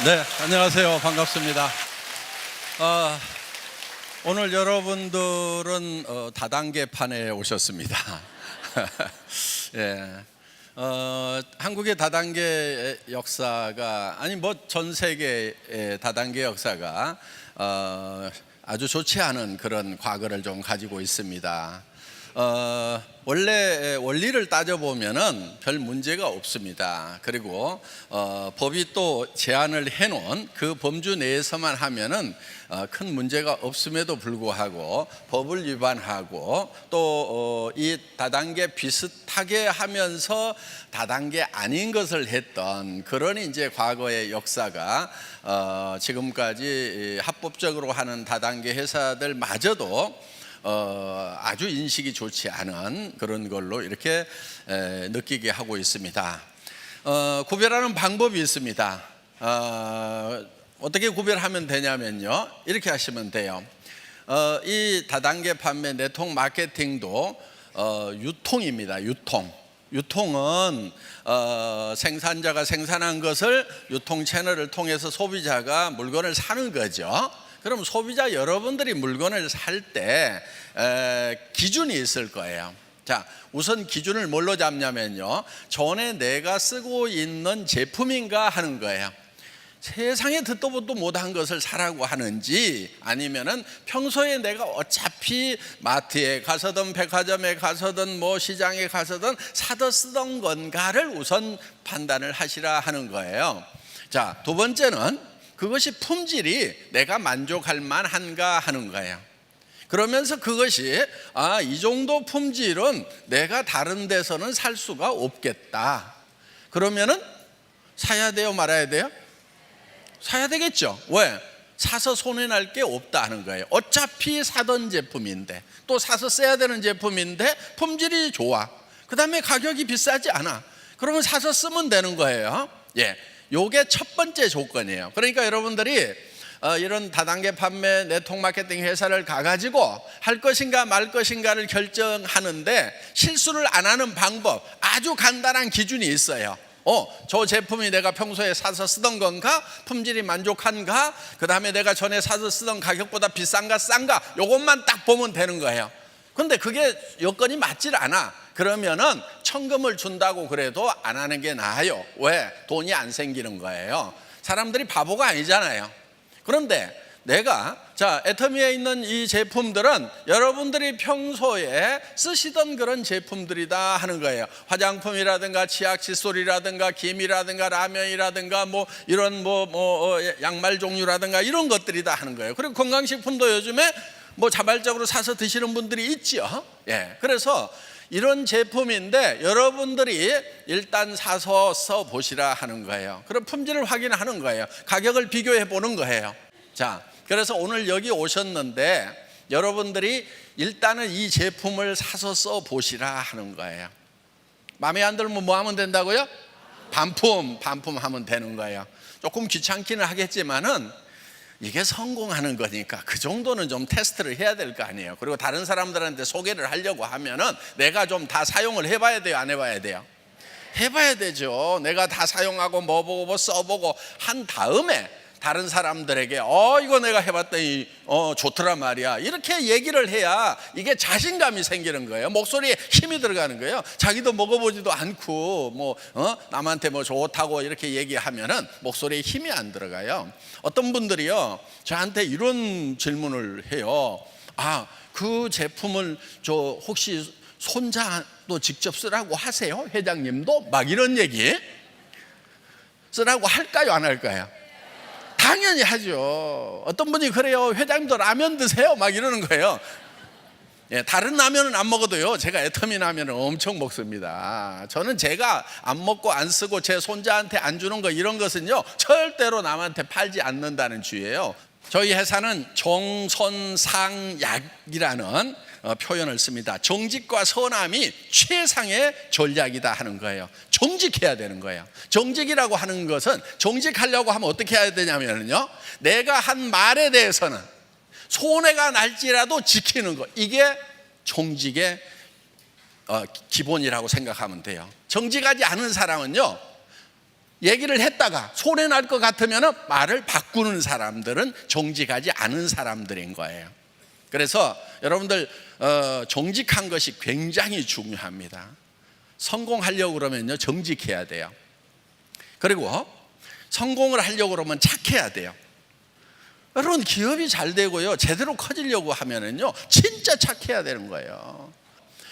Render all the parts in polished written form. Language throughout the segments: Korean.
네, 안녕하세요. 반갑습니다. 오늘 여러분들은 다단계판에 오셨습니다. 예, 한국의 다단계 역사가 전 세계의 다단계 역사가 아주 좋지 않은 그런 과거를 좀 가지고 있습니다. 원래 원리를 따져보면은 별 문제가 없습니다. 그리고 법이 또 제한을 해놓은 그 범주 내에서만 하면은 큰 문제가 없음에도 불구하고 법을 위반하고 또 이 다단계 비슷하게 하면서 다단계 아닌 것을 했던 그런 이제 과거의 역사가 지금까지 합법적으로 하는 다단계 회사들마저도 아주 인식이 좋지 않은 그런 걸로 이렇게 느끼게 하고 있습니다. 구별하는 방법이 있습니다. 어떻게 구별하면 되냐면요, 이렇게 하시면 돼요. 이 다단계 판매 네트워크 마케팅도 유통입니다. 유통은 생산자가 생산한 것을 유통 채널을 통해서 소비자가 물건을 사는 거죠. 그럼 소비자 여러분들이 물건을 살 때 기준이 있을 거예요. 자, 우선 기준을 뭘로 잡냐면요, 전에 내가 쓰고 있는 제품인가 하는 거예요. 세상에 듣도 보도 못한 것을 사라고 하는지, 아니면은 평소에 내가 어차피 마트에 가서든 백화점에 가서든 시장에 가서든 사다 쓰던 건가를 우선 판단을 하시라 하는 거예요. 자, 두 번째는 그것이 품질이 내가 만족할 만한가 하는 거예요. 그러면서 그것이 이 정도 품질은 내가 다른 데서는 살 수가 없겠다. 그러면은 사야 돼요, 말아야 돼요? 사야 되겠죠. 왜? 사서 손해날 게 없다 하는 거예요. 어차피 사던 제품인데, 또 사서 써야 되는 제품인데 품질이 좋아, 그 다음에 가격이 비싸지 않아, 그러면 사서 쓰면 되는 거예요. 예, 요게 첫 번째 조건이에요. 그러니까 여러분들이 이런 다단계 판매 네트워크 마케팅 회사를 가가지고 할 것인가 말 것인가를 결정하는데 실수를 안 하는 방법, 아주 간단한 기준이 있어요. 저 제품이 내가 평소에 사서 쓰던 건가? 품질이 만족한가? 그 다음에 내가 전에 사서 쓰던 가격보다 비싼가 싼가? 요것만 딱 보면 되는 거예요. 근데 그게 여건이 맞질 않아. 그러면은 천금을 준다고 그래도 안 하는 게 나아요. 왜? 돈이 안 생기는 거예요. 사람들이 바보가 아니잖아요. 그런데 내가 애터미에 있는 이 제품들은 여러분들이 평소에 쓰시던 그런 제품들이다 하는 거예요. 화장품이라든가 치약 칫솔이라든가 김이라든가 라면이라든가 이런 양말 종류라든가 이런 것들이다 하는 거예요. 그리고 건강식품도 요즘에 자발적으로 사서 드시는 분들이 있죠. 예, 그래서 이런 제품인데 여러분들이 일단 사서 써보시라 하는 거예요. 그럼 품질을 확인하는 거예요. 가격을 비교해 보는 거예요. 자, 그래서 오늘 여기 오셨는데 여러분들이 일단은 이 제품을 사서 써보시라 하는 거예요. 마음에 안 들면 뭐 하면 된다고요? 반품하면 되는 거예요. 조금 귀찮기는 하겠지만은 이게 성공하는 거니까 그 정도는 좀 테스트를 해야 될 거 아니에요. 그리고 다른 사람들한테 소개를 하려고 하면은 내가 좀 다 사용을 해봐야 돼요, 안 해봐야 돼요? 해봐야 되죠. 내가 다 사용하고 보고 써보고 한 다음에 다른 사람들에게 이거 내가 해봤더니 좋더란 말이야, 이렇게 얘기를 해야 이게 자신감이 생기는 거예요. 목소리에 힘이 들어가는 거예요. 자기도 먹어보지도 않고 남한테 좋다고 이렇게 얘기하면은 목소리에 힘이 안 들어가요. 어떤 분들이요, 저한테 이런 질문을 해요. 그 제품을 혹시 손자도 직접 쓰라고 하세요? 회장님도? 막 이런 얘기 쓰라고 할까요, 안 할까요? 당연히 하죠. 어떤 분이 그래요. 회장님도 라면 드세요? 막 이러는 거예요. 예, 다른 라면은 안 먹어도요, 제가 애터미 라면을 엄청 먹습니다. 저는 제가 안 먹고 안 쓰고 제 손자한테 안 주는 거, 이런 것은요 절대로 남한테 팔지 않는다는 주의예요. 저희 회사는 정선상약이라는 표현을 씁니다. 정직과 선함이 최상의 전략이다 하는 거예요. 정직해야 되는 거예요. 정직이라고 하는 것은, 정직하려고 하면 어떻게 해야 되냐면요, 내가 한 말에 대해서는 손해가 날지라도 지키는 것, 이게 정직의 기본이라고 생각하면 돼요. 정직하지 않은 사람은요, 얘기를 했다가 손해 날 것 같으면 말을 바꾸는 사람들은 정직하지 않은 사람들인 거예요. 그래서 여러분들 정직한 것이 굉장히 중요합니다. 성공하려고 그러면요, 정직해야 돼요. 그리고 성공을 하려고 그러면 착해야 돼요. 여러분, 기업이 잘 되고요, 제대로 커지려고 하면은요, 진짜 착해야 되는 거예요.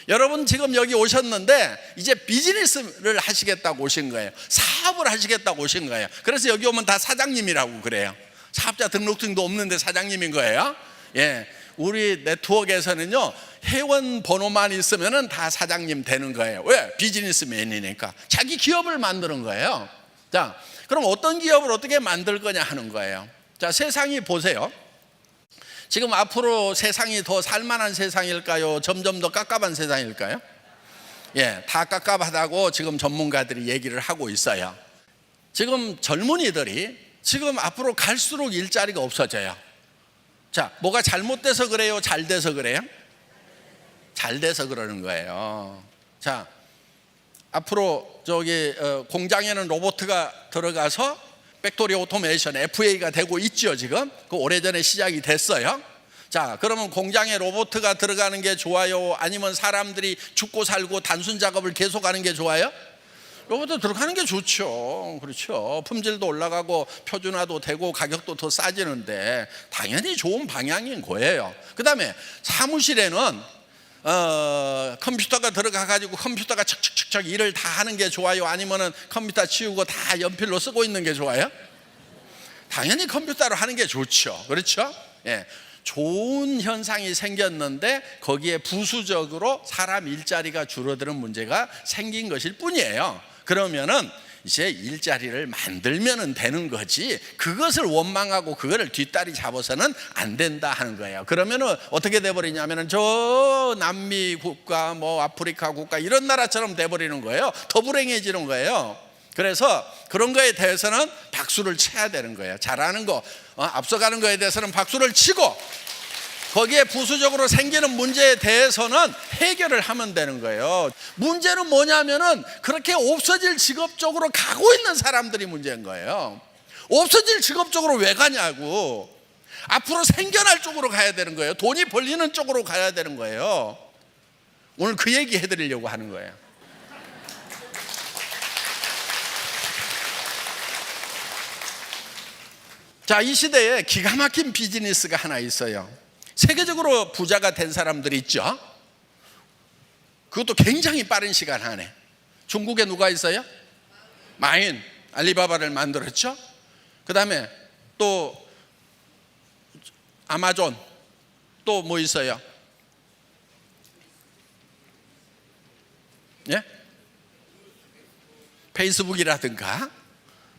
여러분 지금 여기 오셨는데 이제 비즈니스를 하시겠다고 오신 거예요. 사업을 하시겠다고 오신 거예요. 그래서 여기 오면 다 사장님이라고 그래요. 사업자 등록증도 없는데 사장님인 거예요. 예, 우리 네트워크에서는요, 회원 번호만 있으면은 다 사장님 되는 거예요. 왜? 비즈니스맨이니까. 자기 기업을 만드는 거예요. 자, 그럼 어떤 기업을 어떻게 만들 거냐 하는 거예요. 자, 세상이 보세요. 지금 앞으로 세상이 더 살만한 세상일까요? 점점 더 깝깝한 세상일까요? 예, 다 깝깝하다고 지금 전문가들이 얘기를 하고 있어요. 지금 젊은이들이 지금 앞으로 갈수록 일자리가 없어져요. 자, 뭐가 잘못돼서 그래요? 잘 돼서 그래요? 잘 돼서 그러는 거예요. 자, 앞으로 저기 공장에는 로봇가 들어가서 팩토리 오토메이션 FA가 되고 있죠. 지금 그 오래전에 시작이 됐어요. 자, 그러면 공장에 로봇가 들어가는 게 좋아요? 아니면 사람들이 죽고 살고 단순 작업을 계속하는 게 좋아요? 로봇 들어가는 게 좋죠. 그렇죠. 품질도 올라가고 표준화도 되고 가격도 더 싸지는데 당연히 좋은 방향인 거예요. 그 다음에 사무실에는 컴퓨터가 들어가 가지고 컴퓨터가 척척척척 일을 다 하는 게 좋아요? 아니면은 컴퓨터 치우고 다 연필로 쓰고 있는 게 좋아요? 당연히 컴퓨터로 하는 게 좋죠. 그렇죠? 예. 좋은 현상이 생겼는데 거기에 부수적으로 사람 일자리가 줄어드는 문제가 생긴 것일 뿐이에요. 그러면은 이제 일자리를 만들면 되는 거지, 그것을 원망하고 그거를 뒷다리 잡아서는 안 된다 하는 거예요. 그러면은 어떻게 돼버리냐면은 저 남미 국가, 뭐 아프리카 국가 이런 나라처럼 돼버리는 거예요. 더 불행해지는 거예요. 그래서 그런 거에 대해서는 박수를 쳐야 되는 거예요. 잘하는 거, 앞서가는 거에 대해서는 박수를 치고, 거기에 부수적으로 생기는 문제에 대해서는 해결을 하면 되는 거예요. 문제는 뭐냐면은 그렇게 없어질 직업 쪽으로 가고 있는 사람들이 문제인 거예요. 없어질 직업 쪽으로 왜 가냐고. 앞으로 생겨날 쪽으로 가야 되는 거예요. 돈이 벌리는 쪽으로 가야 되는 거예요. 오늘 그 얘기 해드리려고 하는 거예요. 자, 이 시대에 기가 막힌 비즈니스가 하나 있어요. 세계적으로 부자가 된 사람들이 있죠. 그것도 굉장히 빠른 시간 안에. 중국에 누가 있어요? 마인, 알리바바를 만들었죠. 그 다음에 또 아마존, 또 뭐 있어요? 예? 페이스북이라든가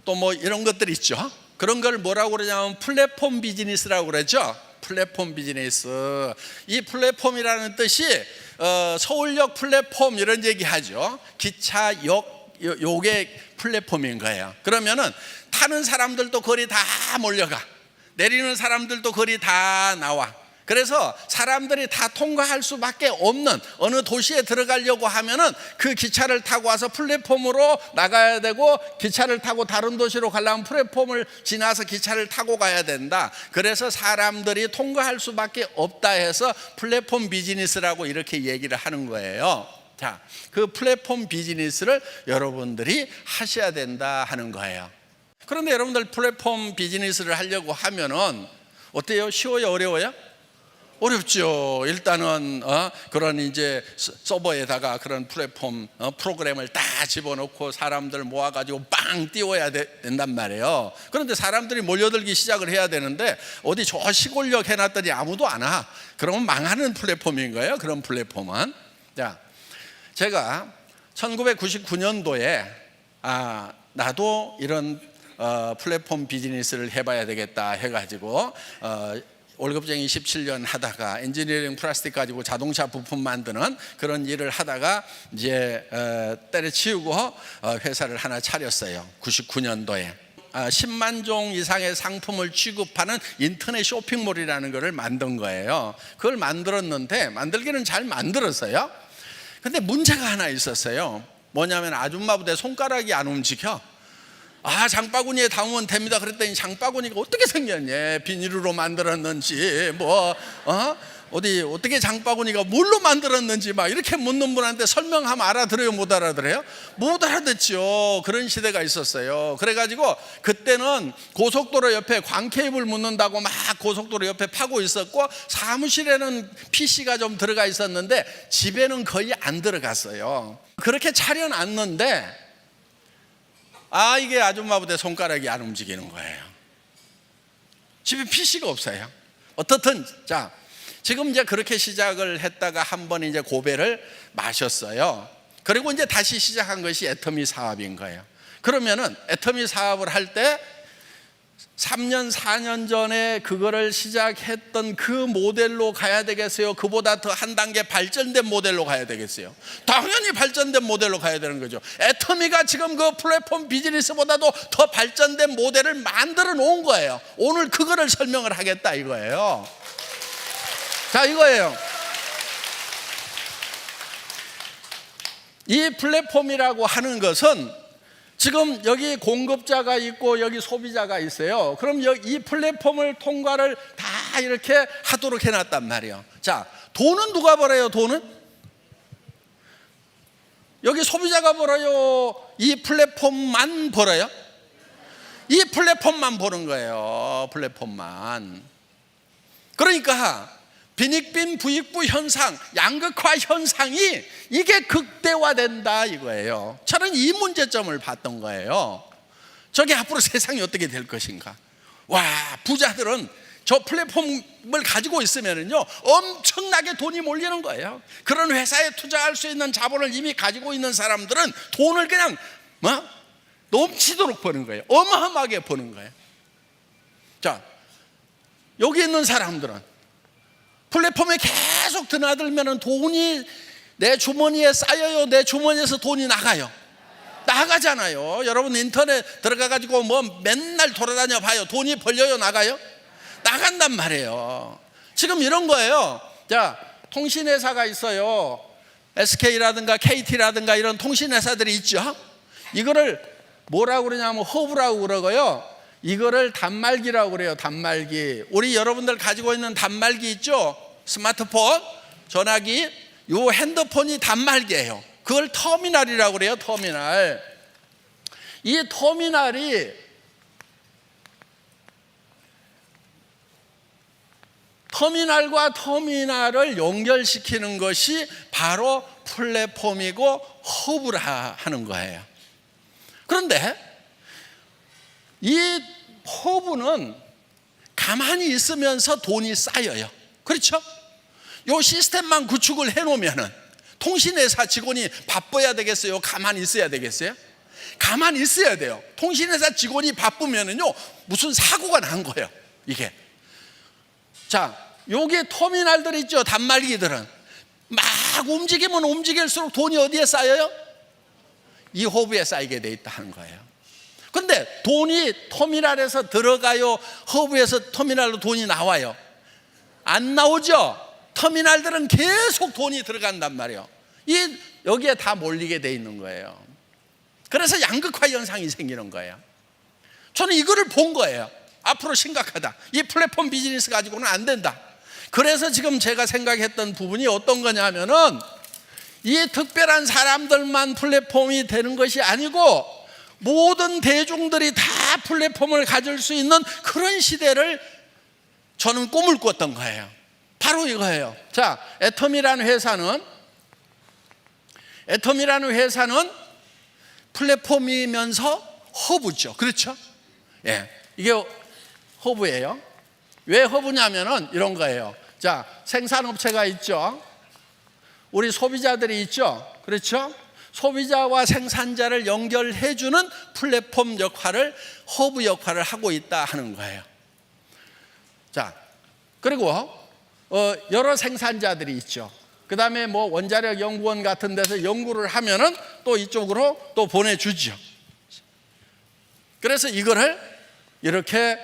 또 뭐 이런 것들 있죠. 그런 걸 뭐라고 그러냐면 플랫폼 비즈니스라고 그러죠. 플랫폼 비즈니스. 이 플랫폼이라는 뜻이 서울역 플랫폼 이런 얘기 하죠. 기차역 요게 플랫폼인 거예요. 그러면은 타는 사람들도 거리 다 몰려가, 내리는 사람들도 거리 다 나와. 그래서 사람들이 다 통과할 수밖에 없는, 어느 도시에 들어가려고 하면은 그 기차를 타고 와서 플랫폼으로 나가야 되고, 기차를 타고 다른 도시로 가려면 플랫폼을 지나서 기차를 타고 가야 된다. 그래서 사람들이 통과할 수밖에 없다 해서 플랫폼 비즈니스라고 이렇게 얘기를 하는 거예요. 자, 그 플랫폼 비즈니스를 여러분들이 하셔야 된다 하는 거예요. 그런데 여러분들 플랫폼 비즈니스를 하려고 하면은 어때요? 쉬워요? 어려워요? 어렵죠. 일단은 그런 이제 서버에다가 그런 플랫폼 프로그램을 다 집어넣고 사람들 모아가지고 빵 띄워야 된단 말이에요. 그런데 사람들이 몰려들기 시작을 해야 되는데 어디 저 시골역 해놨더니 아무도 안 와. 그러면 망하는 플랫폼인 거예요. 그런 플랫폼은. 자, 제가 1999년도에 나도 이런 플랫폼 비즈니스를 해봐야 되겠다 해가지고 월급쟁이 17년 하다가 엔지니어링 플라스틱 가지고 자동차 부품 만드는 그런 일을 하다가 이제 때려치우고 회사를 하나 차렸어요. 99년도에 10만 종 이상의 상품을 취급하는 인터넷 쇼핑몰이라는 것을 만든 거예요. 그걸 만들었는데 만들기는 잘 만들었어요. 근데 문제가 하나 있었어요. 뭐냐면 아줌마 부대 손가락이 안 움직여. 장바구니에 담으면 됩니다. 그랬더니 장바구니가 어떻게 생겼냐, 비닐로 만들었는지 어떻게 장바구니가 뭘로 만들었는지 막 이렇게 묻는 분한테 설명하면 알아들어요, 못 알아들어요? 못 알아듣죠. 그런 시대가 있었어요. 그래가지고 그때는 고속도로 옆에 광케이블 묻는다고 막 고속도로 옆에 파고 있었고, 사무실에는 PC가 좀 들어가 있었는데 집에는 거의 안 들어갔어요. 그렇게 차려놨는데 이게 아줌마보다 손가락이 안 움직이는 거예요. 집에 PC가 없어요. 어떻든 지금 이제 그렇게 시작을 했다가 한 번 이제 고배를 마셨어요. 그리고 이제 다시 시작한 것이 애터미 사업인 거예요. 그러면은 애터미 사업을 할 때 3년 4년 전에 그거를 시작했던 그 모델로 가야 되겠어요? 그보다 더 한 단계 발전된 모델로 가야 되겠어요? 당연히 발전된 모델로 가야 되는 거죠. 애터미가 지금 그 플랫폼 비즈니스보다도 더 발전된 모델을 만들어 놓은 거예요. 오늘 그거를 설명을 하겠다 이거예요. 자, 이거예요. 이 플랫폼이라고 하는 것은 지금 여기 공급자가 있고 여기 소비자가 있어요. 그럼 이 플랫폼을 통과를 다 이렇게 하도록 해놨단 말이에요. 자, 돈은 누가 벌어요? 돈은? 여기 소비자가 벌어요? 이 플랫폼만 벌어요? 이 플랫폼만 버는 거예요. 플랫폼만. 그러니까 빈익빈 부익부 현상, 양극화 현상이 이게 극대화된다 이거예요. 저는 이 문제점을 봤던 거예요. 저게 앞으로 세상이 어떻게 될 것인가. 부자들은 저 플랫폼을 가지고 있으면요 엄청나게 돈이 몰리는 거예요. 그런 회사에 투자할 수 있는 자본을 이미 가지고 있는 사람들은 돈을 그냥 넘치도록 버는 거예요. 어마어마하게 버는 거예요. 자, 여기 있는 사람들은 플랫폼에 계속 드나들면 돈이 내 주머니에 쌓여요? 내 주머니에서 돈이 나가잖아요. 여러분 인터넷 들어가가지고 맨날 돌아다녀 봐요. 돈이 벌려요? 나가요? 나간단 말이에요. 지금 이런 거예요. 자, 통신회사가 있어요. SK라든가 KT라든가 이런 통신회사들이 있죠. 이거를 뭐라고 그러냐면 허브라고 그러고요, 이거를 단말기라고 그래요. 단말기. 우리 여러분들 가지고 있는 단말기 있죠? 스마트폰, 전화기, 요 핸드폰이 단말기예요. 그걸 터미널이라고 그래요. 터미널. 이 터미널과 터미널을 연결시키는 것이 바로 플랫폼이고 허브라 하는 거예요. 그런데 이 허브는 가만히 있으면서 돈이 쌓여요. 그렇죠? 요 시스템만 구축을 해놓으면은 통신회사 직원이 바빠야 되겠어요? 가만히 있어야 되겠어요? 가만히 있어야 돼요. 통신회사 직원이 바쁘면은요 무슨 사고가 난 거예요. 이게. 자, 여기 터미널들 있죠. 단말기들은 막 움직이면 움직일수록 돈이 어디에 쌓여요? 이 허브에 쌓이게 돼 있다 하는 거예요. 근데 돈이 터미널에서 들어가요? 허브에서 터미널로 돈이 나와요? 안 나오죠? 터미널들은 계속 돈이 들어간단 말이에요. 여기에 다 몰리게 돼 있는 거예요. 그래서 양극화 현상이 생기는 거예요. 저는 이거를 본 거예요. 앞으로 심각하다. 이 플랫폼 비즈니스 가지고는 안 된다. 그래서 지금 제가 생각했던 부분이 어떤 거냐면은 이 특별한 사람들만 플랫폼이 되는 것이 아니고 모든 대중들이 다 플랫폼을 가질 수 있는 그런 시대를 저는 꿈을 꿨던 거예요. 바로 이거예요. 자, 애터미라는 회사는 플랫폼이면서 허브죠. 그렇죠? 예, 이게 허브예요. 왜 허브냐면은 이런 거예요. 자, 생산업체가 있죠. 우리 소비자들이 있죠. 그렇죠? 소비자와 생산자를 연결해주는 플랫폼 역할을, 허브 역할을 하고 있다 하는 거예요. 자, 그리고 여러 생산자들이 있죠. 그 다음에 원자력 연구원 같은 데서 연구를 하면은 또 이쪽으로 또 보내주죠. 그래서 이거를 이렇게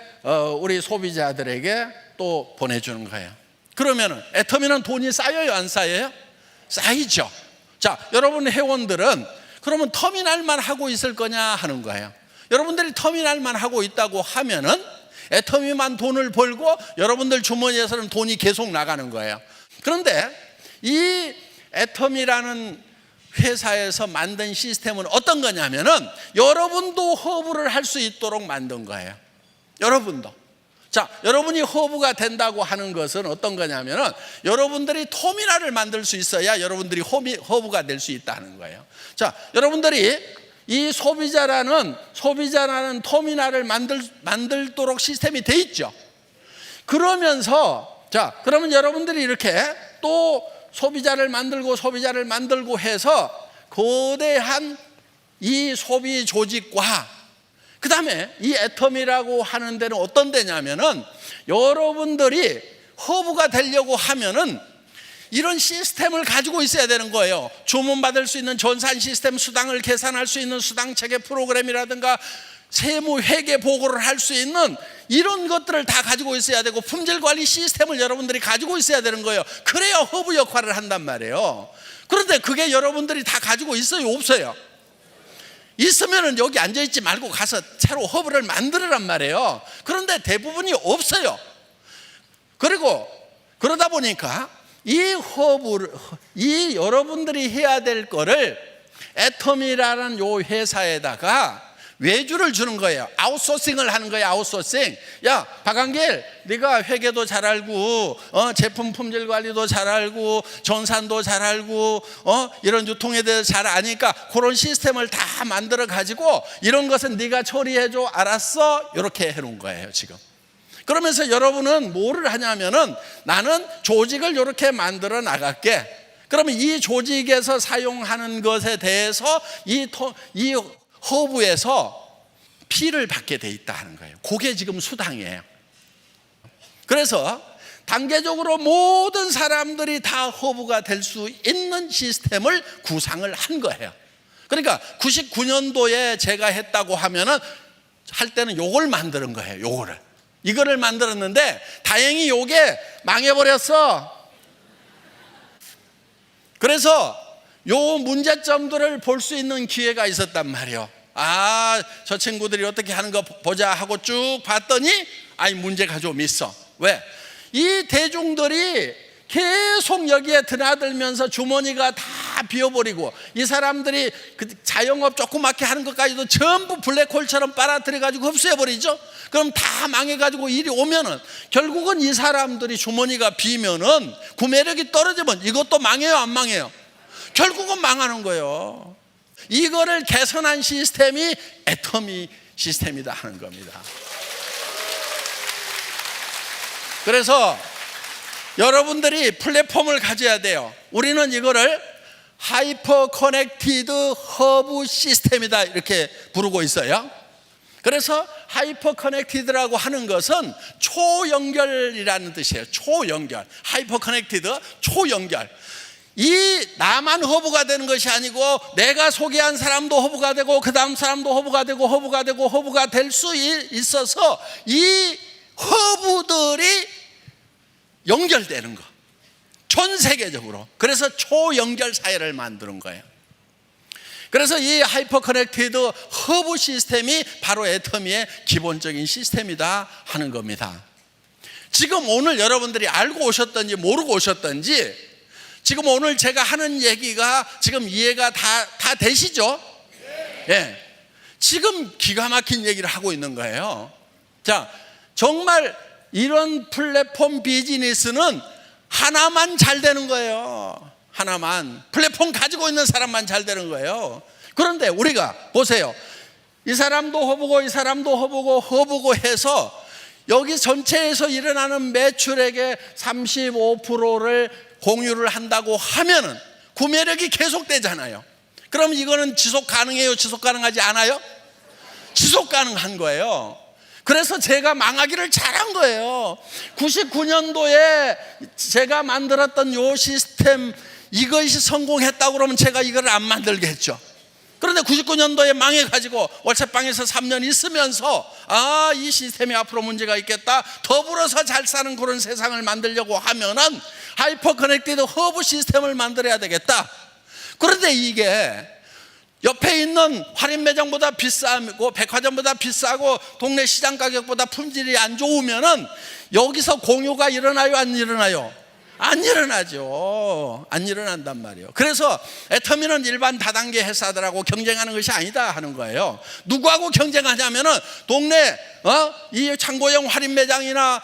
우리 소비자들에게 또 보내주는 거예요. 그러면은 애터미는 돈이 쌓여요? 안 쌓여요? 쌓이죠. 자, 여러분 회원들은 그러면 터미널만 하고 있을 거냐 하는 거예요. 여러분들이 터미널만 하고 있다고 하면은 애터미만 돈을 벌고 여러분들 주머니에서는 돈이 계속 나가는 거예요. 그런데 이 애터미라는 회사에서 만든 시스템은 어떤 거냐면은 여러분도 허브를 할 수 있도록 만든 거예요. 여러분도. 자, 여러분이 허브가 된다고 하는 것은 어떤 거냐면은 여러분들이 터미널을 만들 수 있어야 여러분들이 허브가 될 수 있다는 거예요. 자, 여러분들이 이 소비자라는 터미널을 만들도록 시스템이 돼 있죠. 그러면서 자, 그러면 여러분들이 이렇게 또 소비자를 만들고 해서 거대한 이 소비 조직과 그 다음에 이 애터미라고 하는 데는 어떤 데냐면은 여러분들이 허브가 되려고 하면은 이런 시스템을 가지고 있어야 되는 거예요. 주문받을 수 있는 전산 시스템, 수당을 계산할 수 있는 수당 체계 프로그램이라든가 세무 회계 보고를 할 수 있는 이런 것들을 다 가지고 있어야 되고 품질 관리 시스템을 여러분들이 가지고 있어야 되는 거예요. 그래야 허브 역할을 한단 말이에요. 그런데 그게 여러분들이 다 가지고 있어요, 없어요? 있으면은 여기 앉아있지 말고 가서 새로 허브를 만들으란 말이에요. 그런데 대부분이 없어요. 그리고 그러다 보니까 이 여러분들이 해야 될 거를 애터미라는 요 회사에다가 외주를 주는 거예요. 아웃소싱을 하는 거예요. 아웃소싱. 야, 박한길, 네가 회계도 잘 알고 제품 품질 관리도 잘 알고 전산도 잘 알고 이런 유통에 대해서 잘 아니까 그런 시스템을 다 만들어 가지고 이런 것은 네가 처리해 줘. 알았어? 이렇게 해 놓은 거예요, 지금. 그러면서 여러분은 뭐를 하냐면은 나는 조직을 이렇게 만들어 나갈게. 그러면 이 조직에서 사용하는 것에 대해서 이 허브에서 피를 받게 돼 있다 하는 거예요. 그게 지금 수당이에요. 그래서 단계적으로 모든 사람들이 다 허브가 될 수 있는 시스템을 구상을 한 거예요. 그러니까 99년도에 제가 했다고 하면은 할 때는 요걸 만드는 거예요. 이거를 만들었는데 다행히 요게 망해버렸어. 그래서 요 문제점들을 볼 수 있는 기회가 있었단 말이에요. 아, 저 친구들이 어떻게 하는 거 보자 하고 쭉 봤더니 아니 문제가 좀 있어. 왜? 이 대중들이 계속 여기에 드나들면서 주머니가 다 비어버리고 이 사람들이 그 자영업 조그맣게 하는 것까지도 전부 블랙홀처럼 빨아들여 가지고 흡수해버리죠. 그럼 다 망해가지고 일이 오면은 결국은 이 사람들이 주머니가 비면은 구매력이 떨어지면 이것도 망해요, 안 망해요? 결국은 망하는 거예요. 이거를 개선한 시스템이 애터미 시스템이다 하는 겁니다. 그래서 여러분들이 플랫폼을 가져야 돼요. 우리는 이거를 하이퍼 커넥티드 허브 시스템이다 이렇게 부르고 있어요. 그래서 하이퍼 커넥티드라고 하는 것은 초연결이라는 뜻이에요. 초연결. 하이퍼 커넥티드 초연결. 이 나만 허브가 되는 것이 아니고 내가 소개한 사람도 허브가 되고 그 다음 사람도 허브가 되고 허브가 될 수 있어서 이 허브들이 연결되는 거. 전 세계적으로. 그래서 초연결 사회를 만드는 거예요. 그래서 이 하이퍼 커넥티드 허브 시스템이 바로 애터미의 기본적인 시스템이다 하는 겁니다. 지금 오늘 여러분들이 알고 오셨던지 모르고 오셨던지 지금 오늘 제가 하는 얘기가 지금 이해가 다 되시죠? 예. 지금 기가 막힌 얘기를 하고 있는 거예요. 자, 정말 이런 플랫폼 비즈니스는 하나만 잘 되는 거예요. 하나만. 플랫폼 가지고 있는 사람만 잘 되는 거예요. 그런데 우리가 보세요. 이 사람도 허브고 이 사람도 허브고 해서 여기 전체에서 일어나는 매출액의 35%를 공유를 한다고 하면은 구매력이 계속되잖아요. 그럼 이거는 지속 가능해요? 지속 가능하지 않아요? 지속 가능한 거예요. 그래서 제가 망하기를 잘한 거예요. 99년도에 제가 만들었던 요 시스템 이것이 성공했다고 그러면 제가 이걸 안 만들겠죠. 그런데 99년도에 망해가지고 월세방에서 3년 있으면서 이 시스템이 앞으로 문제가 있겠다. 더불어서 잘 사는 그런 세상을 만들려고 하면은 하이퍼 커넥티드 허브 시스템을 만들어야 되겠다. 그런데 이게 옆에 있는 할인 매장보다 비싸고 백화점보다 비싸고 동네 시장 가격보다 품질이 안 좋으면은 여기서 공유가 일어나요, 안 일어나요? 안 일어나죠. 안 일어난단 말이에요. 그래서 애터미는 일반 다단계 회사들하고 경쟁하는 것이 아니다 하는 거예요. 누구하고 경쟁하냐면은 동네 이 창고형 할인 매장이나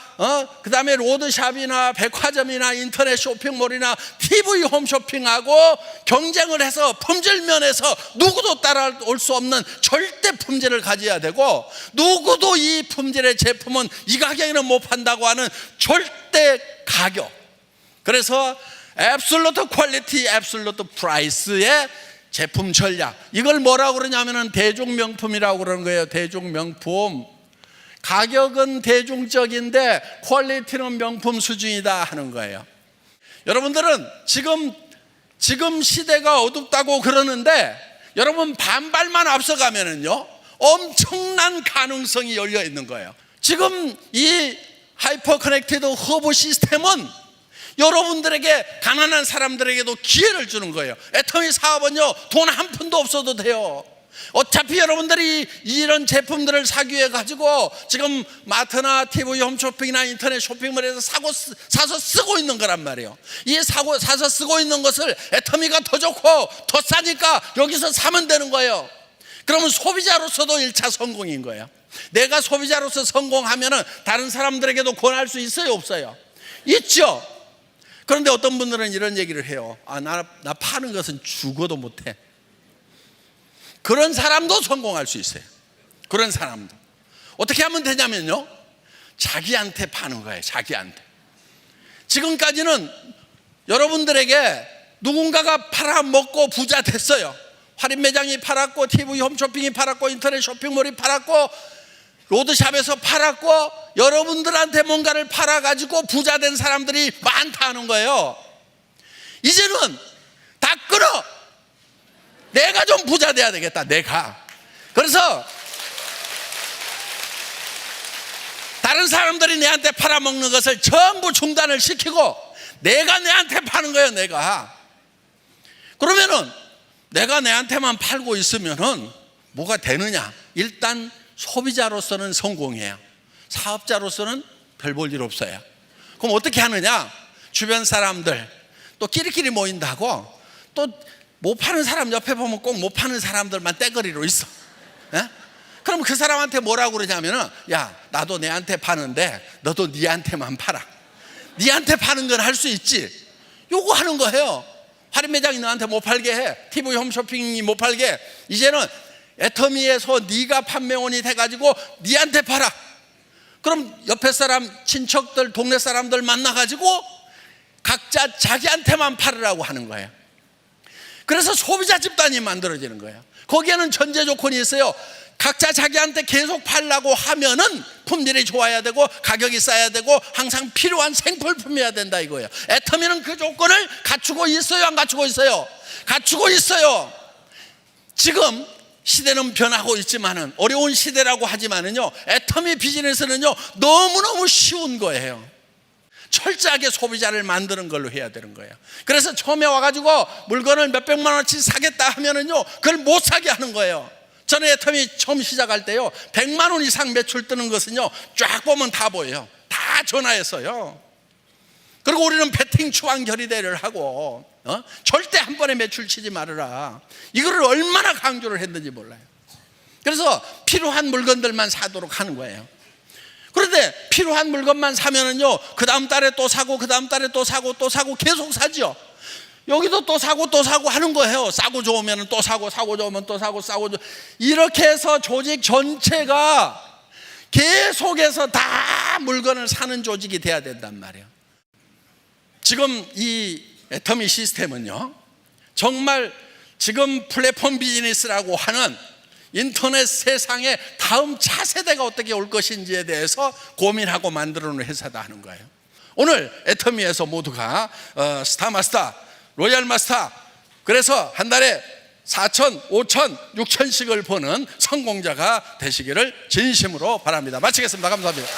그다음에 로드샵이나 백화점이나 인터넷 쇼핑몰이나 TV 홈쇼핑하고 경쟁을 해서 품질 면에서 누구도 따라올 수 없는 절대 품질을 가져야 되고, 누구도 이 품질의 제품은 이 가격에는 못 판다고 하는 절대 가격. 그래서 앱솔루트 퀄리티, 앱솔루트 프라이스의 제품 전략, 이걸 뭐라고 그러냐면은 대중명품이라고 그러는 거예요. 대중명품. 가격은 대중적인데 퀄리티는 명품 수준이다 하는 거예요. 여러분들은 지금 시대가 어둡다고 그러는데, 여러분 반발만 앞서가면은요 엄청난 가능성이 열려 있는 거예요. 지금 이 하이퍼 커넥티드 허브 시스템은 여러분들에게, 가난한 사람들에게도 기회를 주는 거예요. 애터미 사업은요 돈 한 푼도 없어도 돼요. 어차피 여러분들이 이런 제품들을 사기 위해 가지고 지금 마트나 TV 홈쇼핑이나 인터넷 쇼핑몰에서 사서 쓰고 있는 거란 말이에요. 이 사서 쓰고 있는 것을 애터미가 더 좋고 더 싸니까 여기서 사면 되는 거예요. 그러면 소비자로서도 1차 성공인 거예요. 내가 소비자로서 성공하면은 다른 사람들에게도 권할 수 있어요, 없어요? 있죠. 그런데 어떤 분들은 이런 얘기를 해요. 나 파는 것은 죽어도 못해. 그런 사람도 성공할 수 있어요. 그런 사람도. 어떻게 하면 되냐면요, 자기한테 파는 거예요. 자기한테. 지금까지는 여러분들에게 누군가가 팔아먹고 부자 됐어요. 할인 매장이 팔았고, TV 홈쇼핑이 팔았고, 인터넷 쇼핑몰이 팔았고, 로드샵에서 팔았고, 여러분들한테 뭔가를 팔아가지고 부자 된 사람들이 많다는 거예요. 이제는 다 끊어. 내가 좀 부자 돼야 되겠다, 내가. 그래서 다른 사람들이 내한테 팔아먹는 것을 전부 중단을 시키고 내가 내한테 파는 거예요, 내가. 그러면은 내가 내한테만 팔고 있으면은 뭐가 되느냐? 일단 소비자로서는 성공이에요. 사업자로서는 별 볼 일 없어요. 그럼 어떻게 하느냐? 주변 사람들 또 끼리끼리 모인다고, 또 못 파는 사람 옆에 보면 꼭 못 파는 사람들만 떼거리로 있어. 예? 그럼 그 사람한테 뭐라고 그러냐면은, 야, 나도 내한테 파는데 너도 니한테만 팔아. 니한테 파는 건 할 수 있지. 요거 하는 거예요. 할인 매장이 너한테 못 팔게 해. TV 홈쇼핑이 못 팔게 해. 이제는 애터미에서 네가 판매원이 돼가지고 니한테 팔아. 그럼 옆에 사람, 친척들, 동네 사람들 만나가지고 각자 자기한테만 팔으라고 하는 거예요. 그래서 소비자 집단이 만들어지는 거예요. 거기에는 전제 조건이 있어요. 각자 자기한테 계속 팔라고 하면은 품질이 좋아야 되고 가격이 싸야 되고 항상 필요한 생필품이어야 된다 이거예요. 애터미는 그 조건을 갖추고 있어요, 안 갖추고 있어요? 갖추고 있어요. 지금 시대는 변하고 있지만은, 어려운 시대라고 하지만은요, 애터미 비즈니스는요 너무너무 쉬운 거예요. 철저하게 소비자를 만드는 걸로 해야 되는 거예요. 그래서 처음에 와가지고 물건을 몇백만 원어치 사겠다 하면은요 그걸 못 사게 하는 거예요. 저는 애터미 처음 시작할 때요 100만 원 이상 매출 뜨는 것은요 쫙 보면 다 보여요. 다 전화해서요. 그리고 우리는 배팅 추앙 결의대를 하고 절대 한 번에 매출 치지 말아라, 이거를 얼마나 강조를 했는지 몰라요. 그래서 필요한 물건들만 사도록 하는 거예요. 그런데 필요한 물건만 사면은요 그 다음 달에 또 사고, 그 다음 달에 또 사고, 또 사고, 계속 사죠. 여기도 또 사고 또 사고 하는 거예요. 싸고 좋으면 또 사고, 사고 좋으면 또 사고, 싸고 이렇게 해서 조직 전체가 계속해서 다 물건을 사는 조직이 돼야 된단 말이에요. 지금 이 애터미 시스템은요 정말 지금 플랫폼 비즈니스라고 하는 인터넷 세상의 다음 차세대가 어떻게 올 것인지에 대해서 고민하고 만들어놓은 회사다 하는 거예요. 오늘 애터미에서 모두가 스타마스터, 로얄마스터, 그래서 한 달에 4천, 5천, 6천씩을 버는 성공자가 되시기를 진심으로 바랍니다. 마치겠습니다. 감사합니다.